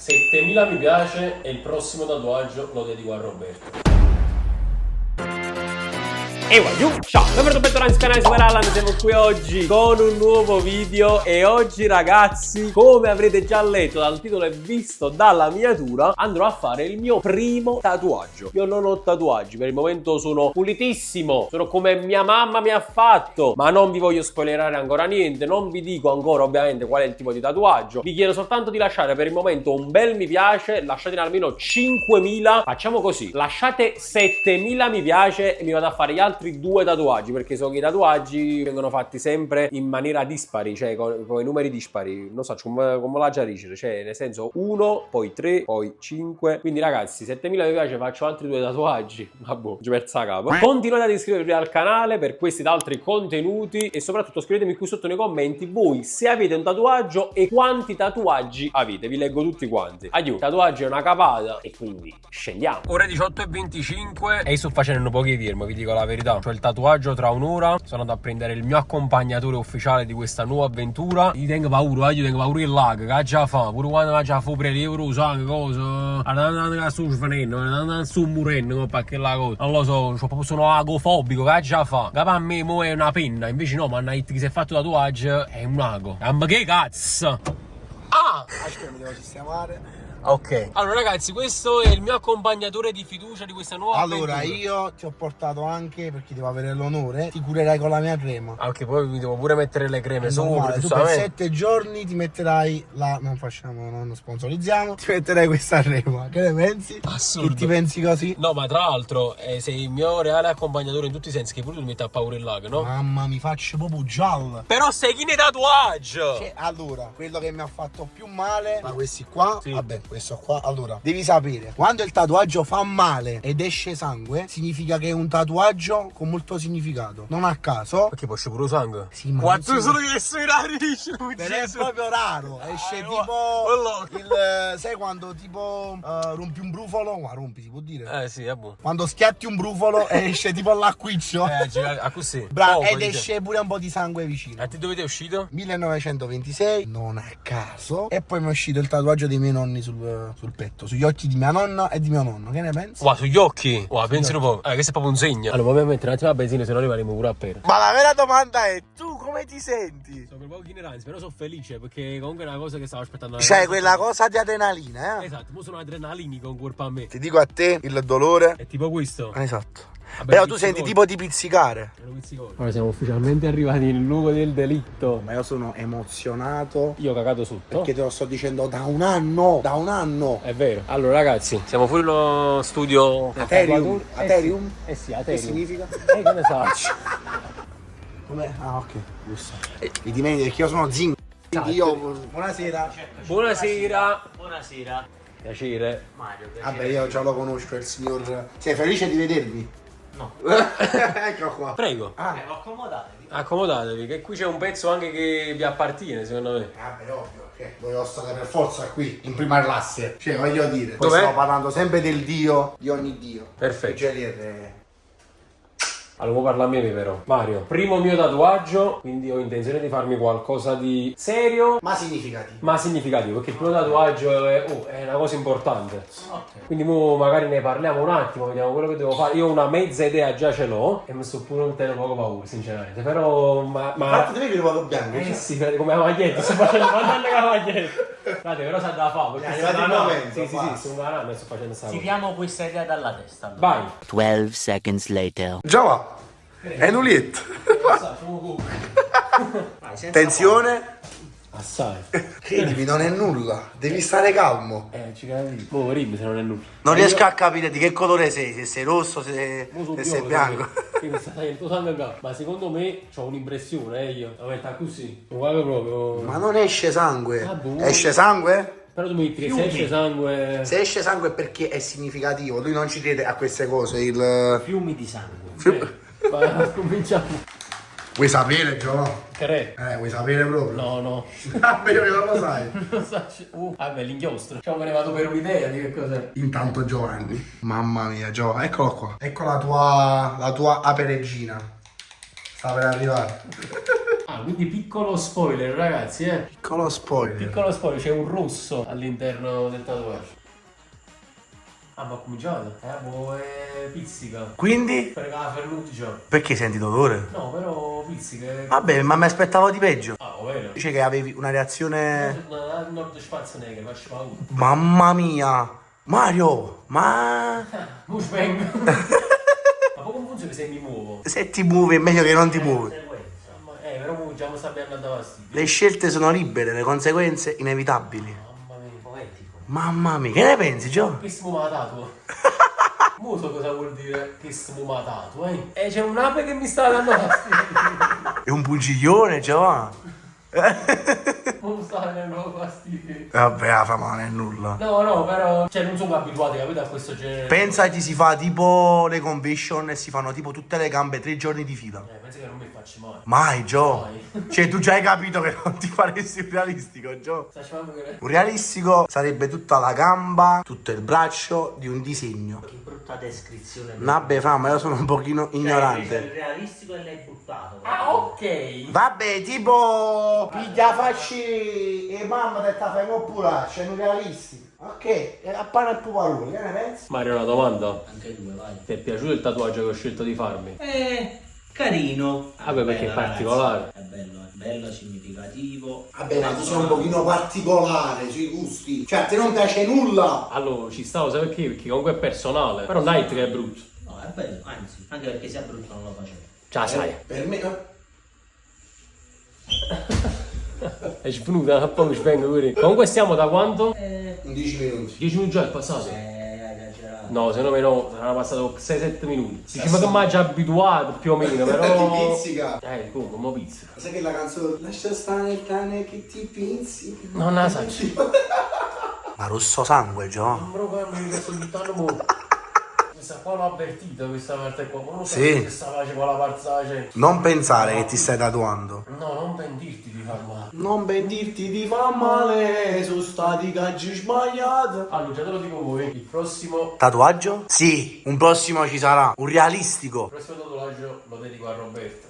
7000 mi piace e il prossimo tatuaggio lo dedico a Roberto. E ciao, benvenuto sul canale Super Allan, siamo qui oggi con un nuovo video e oggi ragazzi, come avrete già letto dal titolo e visto dalla miniatura, andrò a fare il mio primo tatuaggio. Io non ho tatuaggi, per il momento sono pulitissimo, sono come mia mamma mi ha fatto, ma non vi voglio spoilerare ancora niente, non vi dico ancora ovviamente qual è il tipo di tatuaggio, vi chiedo soltanto di lasciare per il momento un bel mi piace, lasciate almeno 5000, facciamo così, lasciate 7000 mi piace e mi vado a fare gli altri 2 tatuaggi, perché so che i tatuaggi vengono fatti sempre in maniera dispari, cioè con i numeri dispari, non so come la già dice, cioè nel senso 1, poi 3, poi 5, quindi ragazzi 7000 mi piace, faccio altri 2 tatuaggi, vabbè, ci persa capo. Continuate ad iscrivervi al canale per questi ed altri contenuti e soprattutto scrivetemi qui sotto nei commenti voi se avete un tatuaggio e quanti tatuaggi avete, vi leggo tutti quanti. Aiuto, tatuaggi è una capata e quindi scendiamo. Ore 18:25 e sto facendo pochi firme, vi dico la verità. C'ho il tatuaggio tra un'ora, sono andato a prendere il mio accompagnatore ufficiale di questa nuova avventura. Io tengo paura il lag, che già fa, pure quando va già a fare prelievo, sangue, cosa, andando su svenendo, andando su murendo, perché la cosa, non lo so, sono agofobico, che già fa, che per me mo è una penna, invece no, ma una hit che si è fatto tatuaggio è un ago. Ma che cazzo? Ah! Aspetta, mi devo sistemare. Ok, allora ragazzi, questo è il mio accompagnatore di fiducia di questa nuova Allora, avventura. io ti ho portato anche, perché devo avere l'onore, ti curerai con la mia crema. Ah, ok, poi mi devo pure mettere le creme sopra, Normale, tu per giustamente. 7 giorni ti metterai la... non sponsorizziamo. Ti metterai questa crema. Che ne pensi? Assurdo. Che ti pensi così? No, ma tra l'altro sei il mio reale accompagnatore in tutti i sensi, che pure tu mi metti a paura il lago, no? Mamma, mi faccio proprio giallo. Però sei chi ne tatuaggio! Cioè, allora, quello che mi ha fatto più male, ma questi qua, Sì. vabbè, questo qua, allora, devi sapere, quando il tatuaggio fa male ed esce sangue, significa che è un tatuaggio con molto significato. Non a caso. Perché poi esce pure sangue? Sì, ma quanto non si- sono che sui narici, Però è proprio raro, esce tipo sai quando tipo rompi un brufolo, ma rompi si può dire? Sì, è buono. Quando schiatti un brufolo esce tipo l'acquiccio. A così. Bravo, Poco, ed dice. esce pure un po' di sangue vicino. A te dove ti è uscito? 1926, non a caso. E poi mi è uscito il tatuaggio dei miei nonni sul petto, sugli occhi di mia nonna e di mio nonno. Che ne pensi? Wow, sugli occhi? Wow, pensi un po'. Questo è proprio un segno. Allora, poi mi mettere un attimo la benzina, se no arriveremo pure a perdere. Ma la vera domanda è, tu come ti senti? Sono per poco ignoranza, però sono felice perché comunque è una cosa che stavo aspettando. C'hai quella cosa di adrenalina, Esatto, mo sono adrenalinico con corpo a me. Ti dico a te il dolore. È tipo questo. Esatto. Vabbè, Però tu pizzicone. senti tipo di pizzicare. Ora siamo ufficialmente arrivati nel luogo del delitto. Ma io sono emozionato Io ho cagato sotto. perché te lo sto dicendo da un anno. Da un anno. È vero. Allora ragazzi, siamo fuori lo studio Aterium. Aterium? Eh sì, Che Aterium. significa? Che ne faccio? Com'è? Ah, ok, giusto. Mi dimentichi perché io sono Zingo. Quindi io, buonasera. Buonasera. Buonasera, Piacere. Mario. Vabbè, io già lo conosco, il signor. Sei felice di vedermi? No. Ecco qua. Prego. Accomodatevi. Accomodatevi, che qui c'è un pezzo anche che vi appartiene, secondo me. Vabbè, ovvio, che voglio stare per forza qui, in prima classe. Cioè, voglio dire, poi Dov'è? stiamo parlando sempre del Dio, di ogni Dio. Perfetto. Gelier. Allora, parla a me però. Mario, primo mio tatuaggio, quindi ho intenzione di farmi qualcosa di serio, Ma significativo. ma significativo, perché il primo tatuaggio è una cosa importante. Quindi mo magari ne parliamo un attimo, vediamo quello che devo fare. Io una mezza idea già ce l'ho e mi sto pure un telo poco paura, sinceramente. Però, Infatti te vedi il vado bianco, cioè. sì, come la maglietta, sto facendo mandando la maglietta. Frate, però sa da fare, perché È sono arrivato il una momento, sì, basta. sono una rana e sto facendo sta cosa. Tiriamo questa idea dalla testa. Allora. Vai. 12 seconds later. Già va. È nulietto. Tensione. Assai. Credimi, non è nulla. Devi stare calmo. Ci capisco. Boh, rimmi se non è nulla. Non riesco a capire di che colore sei, se sei rosso, se Mo sono sei viola, bianco. che mi sta salendo tutto sangue in capo. Ma secondo me c'ho un'impressione, io. La metà così. Lo guardo proprio. Ma non esce sangue. Ah, boh. Esce sangue? Però tu mi dici che se esce sangue. Se esce sangue è perché è significativo. Lui non ci crede a queste cose. Il... Fiumi di sangue. Vai, cominciamo. Vuoi sapere, Gio? Cre. Vuoi sapere proprio? No, no. Vabbè, io che non lo sai. Non so. Vabbè, l'inchiostro. Cioè, me ne vado per un'idea di che cos'è. Intanto Giovanni. Mamma mia, Gio, eccolo qua. Ecco la tua aperegina. Sta per arrivare. Ah, Ah, quindi piccolo spoiler, ragazzi, Piccolo spoiler. Piccolo spoiler, c'è un rosso all'interno del tatuaggio. Ah, ma ha cominciato? Boh, pizzica. Quindi? Frega Ferruccio. Perché senti dolore? No, però pizzica. Vabbè, ma mi aspettavo di peggio. Ah, vero? Dice che avevi una reazione... Nord Schwarzenegger, faccio paura. Mamma mia! Mario, ma... Mushbang. Ma come funziona se mi muovo? Se ti muovi è meglio che non ti muovi. Però già mi sta andando fastidio. Le scelte sono libere, le conseguenze inevitabili. Mamma mia, poetico. Mamma mia, che ne pensi, Gio? Che sfumatato. Non so cosa vuol dire che sfumatato, E c'è un'ape che mi sta dando fastidio. È un pungiglione, Gio. Non sta dando fastidio. Vabbè, la fama non è nulla. No, però, cioè, non sono abituati, capito, a questo genere. Pensa che si fa tipo le convention e si fanno tipo tutte le gambe 3 giorni di fila. Penso che non mi faccio mai. Mai, Gio. Mai. Cioè, tu già hai capito che non ti faresti un realistico, Gio. Facciamo vedere. Un realistico sarebbe tutta la gamba, tutto il braccio di un disegno. Che brutta descrizione. Vabbè, fama, io sono un pochino Cioè, ignorante. il realistico e l'hai buttato. Ah, ok. Vabbè, tipo piglia facci e mamma te fai oppure c'è un realistico. Ok, e appare il tuo valore, che ne pensi? Mario, una domanda. Anche due, vai. Ti è piaciuto il tatuaggio che ho scelto di farmi? Carino. Vabbè, perché è Bello, particolare. ragazzi. È bello, significativo. Vabbè, ma tu sei un pochino particolare sui gusti. Cioè, a te non piace nulla. Allora, ci stavo, sai perché? Perché comunque è personale. Però non è che è brutto. No, è bello, anzi, anche perché sia brutto non lo facevo. Ciao, sai. Per me... È svenuta un po' mi spengo pure. Comunque stiamo da quanto? 11 minuti. 10 minuti già è passato. Esagerato. No, secondo me no, saranno passati 6-7 minuti. Diciamo che mi ha già abituato più o meno, però. Ti pizzica. Comunque, mo pizzica. Sai che la canzone lascia stare il cane che ti pizzica. Non la sai. Ma rosso sangue, Gio. Non me lo fermo, mi sto buttando mo. Questa qua l'ho avvertita, questa parte qua. Ma non so Sì. che sta facendo con la parzace. Non pensare che ti stai tatuando. No, non pentirti di far male. Non pentirti di fa male, sono stati caggi sbagliati. Allora, già te lo dico voi. Il prossimo Tatuaggio? Sì, un prossimo ci sarà. Un realistico. tatuaggio lo dedico a Roberto.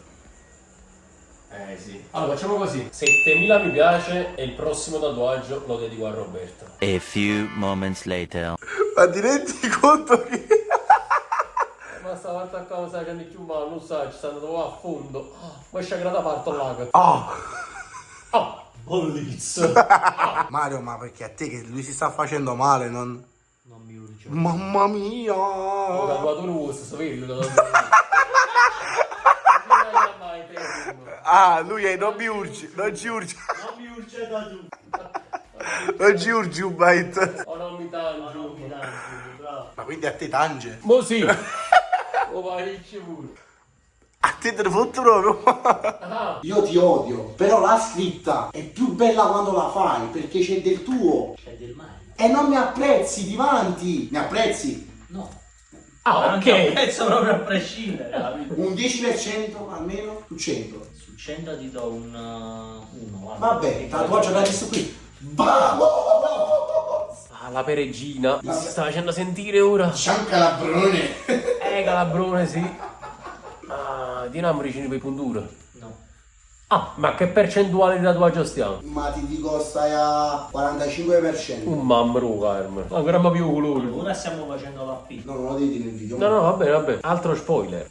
Sì. Allora facciamo così. 7000 mi piace e il prossimo tatuaggio lo dedico a Roberto. A few moments later. Ma ti rendi conto che... Ma stavolta qua non sai che più male, non sai, ci sta andato a fondo. Ma c'è grata parto là. Oh! Bollizzo. Mario, ma perché a te che lui si sta facendo male, non... Non mi urge. Mamma mia! Ho tatuato rosso, sapete? Ah, lui è non mi urgi, non ci urgi. Non mi urge da tu. Non ci urgi un bite. Oh, non mi tangio. Bravo. Ma quindi a te tange? Mo sì. Oh, vai, ci pure. A te te ne fotti proprio? Ah, Io ti odio, però la scritta è più bella quando la fai, perché c'è del tuo. C'è del male. E non mi apprezzi, ti vanti. Mi apprezzi? No. ah, Non ti ok. apprezzo proprio a prescindere, capito? Un 10% almeno su 100. Su 100 ti do un 1. Vabbè, tatuaggio da questo qui. Vamos! Ah, la peregrina. Mi si sta facendo sentire ora. Ciao calabrone. Calabrone, sì. Ah, di un vicino per puntura. No. Ah, ma che percentuale di tatuaggio stiamo? Ma ti dico stai a 45%. Un mammro, Carmen. Ancora ma più colore. Ora stiamo facendo la P. No, non lo devi nel video. No, va bene, va bene. Altro spoiler.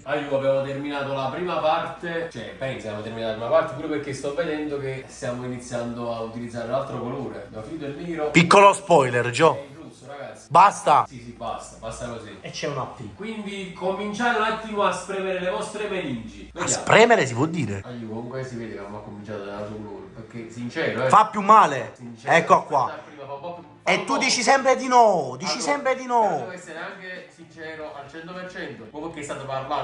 Allora, abbiamo terminato la prima parte, cioè penso abbiamo terminato la prima parte pure perché sto vedendo che stiamo iniziando a utilizzare l'altro colore. Abbiamo finito il nero. Piccolo spoiler, È Gio. il rosso, ragazzi. Basta. Sì, basta così. E c'è una P. Quindi cominciate un attimo a spremere le vostre meningi. A spremere si può dire. Comunque si vede che abbiamo cominciato dall'altro colore, perché sincero, Fa più male. Sincero, Ecco qua. prima fa un po' più- E tu dici sempre di no. Dici sempre di Devo no. essere anche sincero al 100%. Proprio perché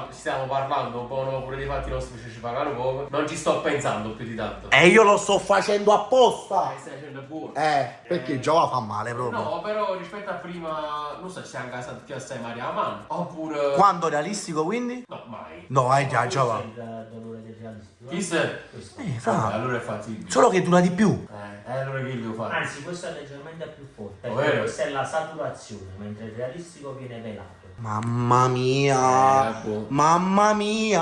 stiamo parlando un po' no, pure dei fatti nostri ci pagano poco. Non ci sto pensando più di tanto. E io lo sto facendo apposta. Stai facendo buono. Perché Giova fa male proprio. No, però rispetto a prima, non so se siamo casati più assai Maria a mano. Oppure. Quando realistico quindi? No, mai. No, già, Giova. Il dolore del realistico. Chi sei? Fra. Allora è fattibile. Solo che dura di più. Allora che devo fare? Anzi, questo è leggermente più forte. Oh, Perché vero? questa è la saturazione, mentre il realistico viene velato. Mamma mia. boh. Mamma mia.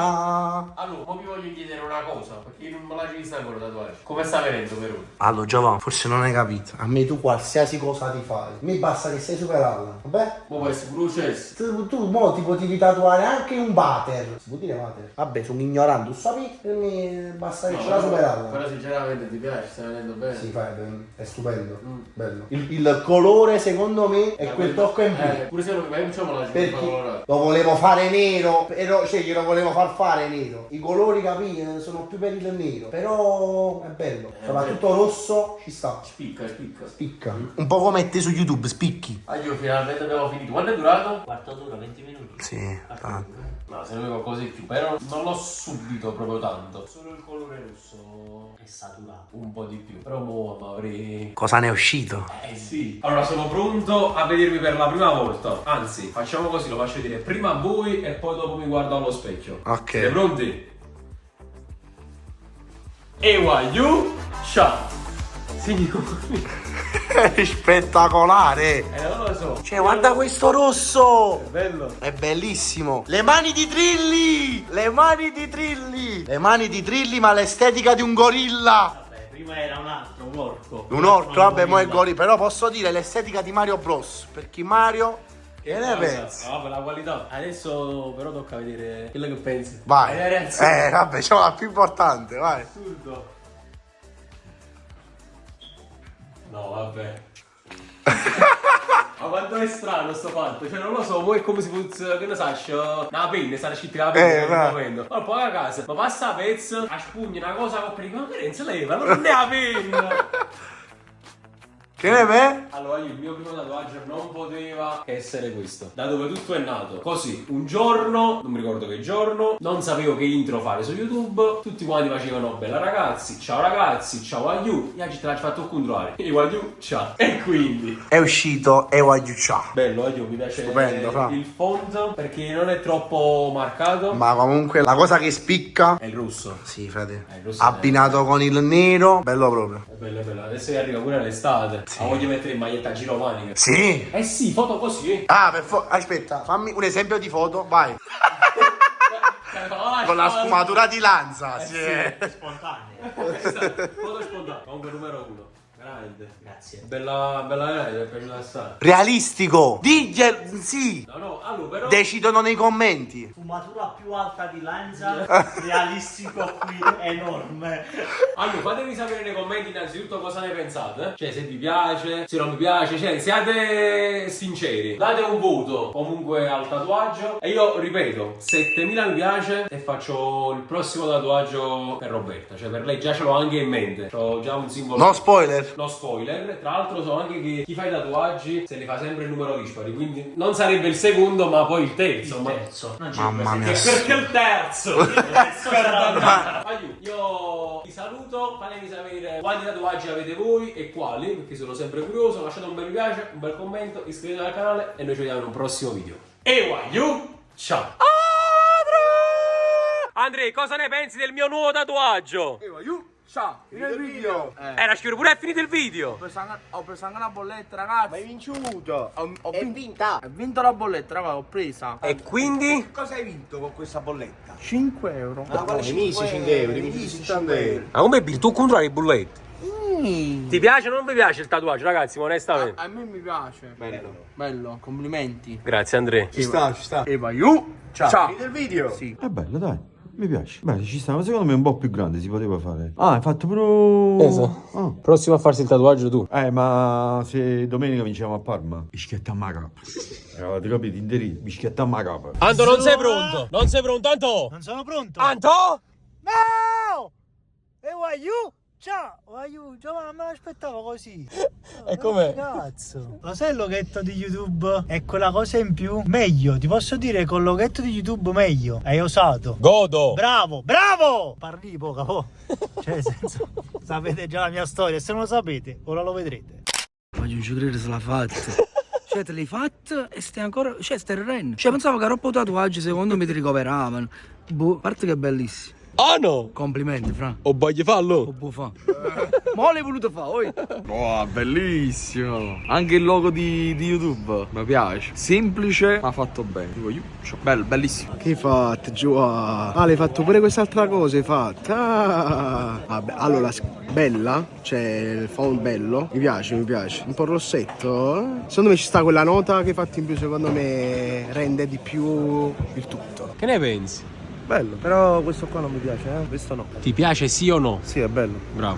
Allora, ora vi voglio chiedere una cosa, perché io non me la ci vista ancora tatuaggio. Come sta venendo per ora? Allora Giovanni, forse non hai capito. A me tu qualsiasi cosa ti fai. Mi basta che sei superarla. Vabbè? Mo può essere pure successo. Tu mo ti potevi tatuare anche un water. Si può dire water? Vabbè, sono ignorante, tu sapi? Per me basta che ce la superarla. Però sinceramente ti piace, sta venendo bene. Sì, fai bene. È stupendo. Bello. Il colore secondo me è quel tocco in più. Pure se non mi facciamo la Perché colorata. lo volevo fare nero, però cioè glielo volevo far fare nero. I colori capì sono più per il nero, però è bello. Soprattutto rosso ci sta. Spicca. Spicca. Un po' come te su YouTube, spicchi. Ah, io finalmente abbiamo finito. Quanto è durato? Quarto d'ora, 20 minuti. Sì, No, se ne avevo qualcosa di più, però non l'ho subito proprio tanto. Solo il colore rosso È saturato. un po' di più. Però mo avrei... Cosa ne è uscito? Eh sì. Allora sono pronto a vedermi per la prima volta. Anzi, facciamo così, lo faccio vedere prima a voi e poi dopo mi guardo allo specchio. Ok. Siete pronti? Ewayu Ciao signori. È spettacolare. Non lo so. Cioè, guarda questo rosso. Bello. È bellissimo. Le mani di Trilli. Le mani di Trilli. Le mani di Trilli, ma l'estetica di un gorilla. Vabbè, prima era un altro, un orco. Un orco, vabbè, mo è gorilla. Però posso dire l'estetica di Mario Bros. Perché Mario... Che ne pensi? No, per la qualità. Adesso però tocca vedere quello che pensi. Vai. Ragazzi. Vabbè, c'è la più importante, vai. Assurdo. No, vabbè. Ma quanto è strano sto fatto, cioè non lo so, mo è come se fosse, che ne sai, una penna, sta scritto la penna in va. momento. Ma poi a casa, ma passa a pezzo, a spugna una cosa con prima, ma che non si leva, non è la penna. Che ne vedi? Allora io il mio primo tatuaggio non poteva che essere questo. Da dove tutto è nato. Così, un giorno, non mi ricordo che giorno, non sapevo che intro fare su YouTube. Tutti quanti facevano bella ragazzi, ciao Ayu. E oggi te l'ha fatto contrario. Io Ayu, ciao. E quindi È uscito Ewayu Cha. bello, Ayu, mi piace Stupendo, fra. il font perché non è troppo marcato. Ma comunque la cosa che spicca... È il rosso. Sì, frate. Il rosso Abbinato con il nero, bello proprio. è bello, è bello. Adesso che arriva pure l'estate. La voglio mettere in maglietta a girovani. Sì. Eh sì, foto così. Ah, aspetta, fammi un esempio di foto, vai. Con la sfumatura di lanza, sì. Spontanea. Foto spontanea. Comunque numero 1. Veramente. Grazie. Bella per rilassare. Realistico. Diglielo, sì. No, allora però. Decidono nei commenti. Fumatura più alta di Lanza, realistico qui, enorme. Allora, fatemi sapere nei commenti innanzitutto cosa ne pensate. Cioè, se vi piace, se non vi piace, cioè, siate sinceri. Date un voto comunque al tatuaggio. E io ripeto, 7000 mi piace e faccio il prossimo tatuaggio per Roberta. Cioè, per lei già ce l'ho anche in mente. Ho già un simbolo. No spoiler. No spoiler, tra l'altro so anche che chi fa i tatuaggi se ne fa sempre il numero dispari, quindi non sarebbe il secondo ma poi il terzo. Il terzo. Non c'è Mamma mia. Perché il terzo? Io vi saluto, fatemi sapere quali tatuaggi avete voi e quali, perché sono sempre curioso. Lasciate un bel mi piace, un bel commento, iscrivetevi al canale e noi ci vediamo in un prossimo video. Ewayu, ciao! Andrea, cosa ne pensi del mio nuovo tatuaggio? Ciao, finito il video. Era sicuro pure è finito il video. Ho preso anche una bolletta, ragazzi. Ma hai vinto! Ho vinta! vinto la bolletta, raga, l'ho presa. E quindi? Cosa hai vinto con questa bolletta? 5 euro. Ah, vale 5 euro, mi dici 5 euro. Ma come tu controlli i bulletti? Ti piace o non vi piace il tatuaggio, ragazzi? Onestamente. A me mi piace. Bello. Bello, complimenti. Grazie Andrea. Ci sta. Ewayu, ciao. Finito il video? Sì. È bello, dai. Mi piace. Beh, ci sta, ma secondo me un po' più grande si poteva fare. Ah, hai fatto proprio... Prossimo a farsi il tatuaggio tu. Ma se domenica vinciamo a Parma, bischiettiamo a capa. Avete capito? Interi, bischiettiamo a capa. Anto, non sei pronto? Non sei pronto, Anto? Non sono pronto. Anto? No! Ewayu! Ciao! Giovanni, non me l'aspettavo così. E com'è? Cazzo. Lo sai il loghetto di YouTube? È quella cosa in più? Meglio, ti posso dire col loghetto di YouTube meglio. Hai osato. Godo. Bravo, bravo! Parli poca, oh. Cioè, nel senso, sapete già la mia storia. Se non lo sapete, ora lo vedrete. Voglio non ci credere se l'ha fatta. Cioè, te l'hai fatta e stai ancora... Cioè, stai il renno. Cioè, pensavo che troppo tatuaggi, secondo me, ti ricoveravano. Boh, a parte che è bellissimo. Ah no! Complimenti, Fra. O voglio farlo? Che può fa? Ma l'hai voluto fare, oi? Oh, bellissimo! Anche il logo di YouTube mi piace. Semplice, ma fatto bene. Dico, bello, bellissimo. Che hai fatto, Giovanni? Ah, l'hai fatto pure quest'altra cosa, hai fatto. Ah. Vabbè, allora, bella, cioè il phone bello. Mi piace. Un po' rossetto. Secondo me ci sta quella nota che hai fatto in più, secondo me rende di più il tutto. Che ne pensi? Bello, però questo qua non mi piace, Questo no. Ti piace sì o no? Sì, è bello. Bravo.